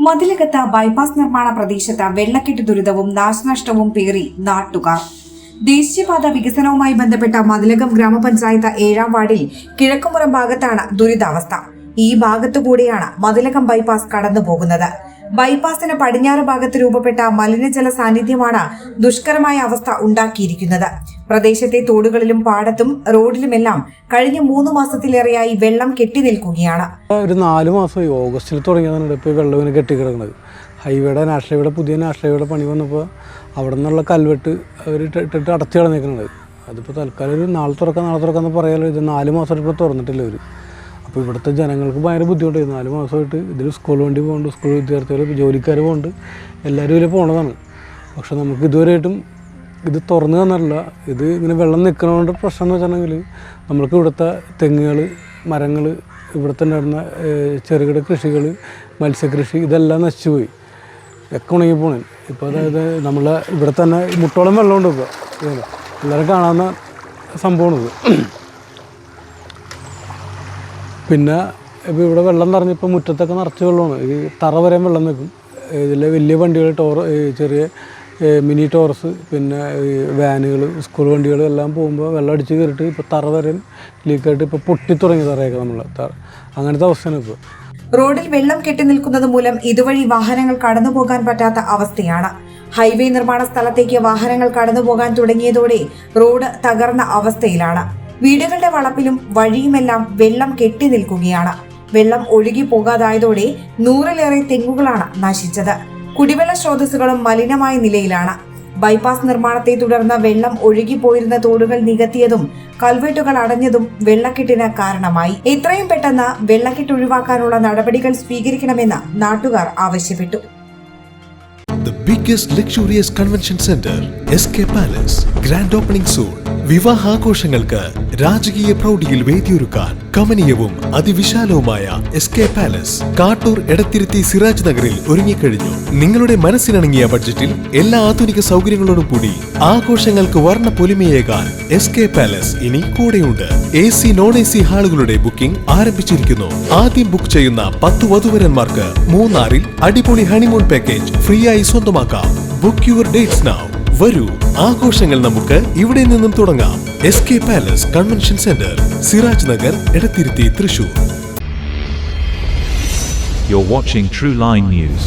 മതിലകത്ത് bypass നിർമ്മാണ പ്രദേശത്ത് വെള്ളക്കെട്ട് ദുരിതവും നാശനഷ്ടവും പേറി നാട്ടുകാർ. ദേശീയപാത വികസനവുമായി ബന്ധപ്പെട്ട മതിലകം ഗ്രാമപഞ്ചായത്ത് 7-ാം വാർഡിൽ കിഴക്കുമുറം ഭാഗത്താണ് ദുരിതാവസ്ഥ. ഈ ഭാഗത്തുകൂടിയാണ് മതിലകം ബൈപ്പാസ് കടന്നുപോകുന്നത്. ബൈപ്പാസിന് പടിഞ്ഞാറ് ഭാഗത്ത് രൂപപ്പെട്ട മലിനജല സാന്നിധ്യമാണ് ദുഷ്കരമായ അവസ്ഥ ഉണ്ടാക്കിയിരിക്കുന്നത്. പ്രദേശത്തെ തോടുകളിലും പാടത്തും റോഡിലുമെല്ലാം കഴിഞ്ഞ 3 മാസത്തിലേറെയായി വെള്ളം കെട്ടി നിൽക്കുകയാണ്. ഒരു 4 മാസമായി ഓഗസ്റ്റിൽ തുടങ്ങിയതാണ് ഇപ്പോൾ വെള്ളം കെട്ടിക്കിടക്കുന്നത്. നാഷണൽ ഹൈവേയുടെ പുതിയ നാഷണൽ ഹൈവേയുടെ പണി വന്നപ്പോൾ അവിടെ നിന്നുള്ള കൽവെട്ട് അവർ ഇട്ടിട്ട് അടച്ചു കളഞ്ഞേക്കുന്നത്. അതിപ്പോൾ തൽക്കാലം ഒരു നാളെ തുറക്കാമെന്ന് പറയാലോ. ഇത് 4 മാസമായിട്ട് ഇപ്പോൾ തുറന്നിട്ടില്ല അവർ. അപ്പോൾ ഇവിടുത്തെ ജനങ്ങൾക്ക് ഭയങ്കര ബുദ്ധിമുട്ടായി. 4 മാസമായിട്ട് ഇതിൽ സ്കൂൾ വണ്ടി പോകുന്നുണ്ട്, സ്കൂൾ വിദ്യാർത്ഥികൾ ജോലിക്കാർ പോകുന്നുണ്ട്, എല്ലാവരും ഇതിൽ പോണതാണ്. പക്ഷെ നമുക്ക് ഇതുവരെയായിട്ടും ഇത് തുറന്നു തന്നില്ല. ഇത് ഇങ്ങനെ വെള്ളം നിൽക്കുന്നതുകൊണ്ട് പ്രശ്നം എന്ന് വെച്ചിട്ടുണ്ടെങ്കിൽ നമ്മൾക്ക് ഇവിടുത്തെ തെങ്ങുകൾ, മരങ്ങൾ, ഇവിടുത്തെ ഉണ്ടായിരുന്ന ചെറുകിട കൃഷികൾ, മത്സ്യകൃഷി ഇതെല്ലാം നശിച്ചുപോയി, ഒക്കെ ഉണങ്ങി പോണേ. ഇപ്പോൾ അതായത് നമ്മളെ ഇവിടെ തന്നെ മുട്ടോളം വെള്ളമുണ്ട്. ഇപ്പോൾ എല്ലാവരും കാണാവുന്ന സംഭവമാണിത്. പിന്നെ ഇപ്പോൾ ഇവിടെ വെള്ളം നിറഞ്ഞിപ്പോൾ മുറ്റത്തൊക്കെ നിറച്ച് വെള്ളമാണ്. ഈ തറ വരെയും വെള്ളം നിൽക്കും. ഇതിലെ വലിയ വണ്ടികൾ, ചെറിയ മിനി ടോറസ്, പിന്നെ വാനുകൾ, സ്കൂൾ വണ്ടികൾ എല്ലാം പോകുമ്പോൾ വെള്ളം അടിച്ച് കയറിയിട്ട് ഇപ്പോൾ തറ വരെയും ലീക്കായിട്ട് ഇപ്പോൾ പൊട്ടിത്തുടങ്ങി തറയൊക്കെ നമ്മൾ. അങ്ങനത്തെ അവസ്ഥയാണ് ഇപ്പോൾ. റോഡിൽ വെള്ളം കെട്ടി നിൽക്കുന്നത് മൂലം ഇതുവഴി വാഹനങ്ങൾ കടന്നുപോകാൻ പറ്റാത്ത അവസ്ഥയാണ്. ഹൈവേ നിർമ്മാണ സ്ഥലത്തേക്ക് വാഹനങ്ങൾ കടന്നുപോകാൻ തുടങ്ങിയതോടെ റോഡ് തകർന്ന അവസ്ഥയിലാണ്. വീടുകളുടെ വളപ്പിലും വഴിയുമെല്ലാം വെള്ളം കെട്ടി നിൽക്കുകയാണ്. വെള്ളം ഒഴുകി പോകാതായതോടെ 100-ലേറെ തെങ്ങുകളാണ് നശിച്ചത്. കുടിവെള്ള സ്രോതസ്സുകളും മലിനമായ നിലയിലാണ്. ബൈപ്പാസ് നിർമ്മാണത്തെ തുടർന്ന് വെള്ളം ഒഴുകിപ്പോയിരുന്ന തോടുകൾ നികത്തിയതും കൽവെട്ടുകൾ അടഞ്ഞതും വെള്ളക്കെട്ടിന് കാരണമായി. എത്രയും പെട്ടെന്ന് വെള്ളക്കെട്ട് ഒഴിവാക്കാനുള്ള നടപടികൾ സ്വീകരിക്കണമെന്ന് നാട്ടുകാർ ആവശ്യപ്പെട്ടു. The biggest luxurious convention center, SK Palace, grand opening soon. വിവാഹാഘോഷങ്ങൾക്ക് രാജകീയ പ്രൗഢിയിൽ വേദിയൊരുക്കാൻ കമനീയവും അതിവിശാലവുമായ SK പാലസ് കാട്ടൂർ എടത്തിരുത്തി സിറാജ് നഗറിൽ ഒരുങ്ങിക്കഴിഞ്ഞു. നിങ്ങളുടെ മനസ്സിനിണങ്ങിയ ബഡ്ജറ്റിൽ എല്ലാ ആധുനിക സൗകര്യങ്ങളോടും കൂടി ആഘോഷങ്ങൾക്ക് വർണ്ണ പൊലിമയേകാൻ SK പാലസ് ഇനി കൂടെയുണ്ട്. AC non-AC ഹാളുകളുടെ ബുക്കിംഗ് ആരംഭിച്ചിരിക്കുന്നു. ആദ്യം ബുക്ക് ചെയ്യുന്ന 10 വധുവരന്മാർക്ക് മൂന്നാറിൽ അടിപൊളി ഹണിമൂൺ പാക്കേജ് ഫ്രീ ആയി സ്വന്തമാക്കാം. Book your dates now. വരൂ, ആഘോഷങ്ങൾ നമുക്ക് ഇവിടെ നിന്നും തുടങ്ങാം. SK palace convention centre, Siraj Nagar, Edathiruthy, Thrissur. You're watching True Line News.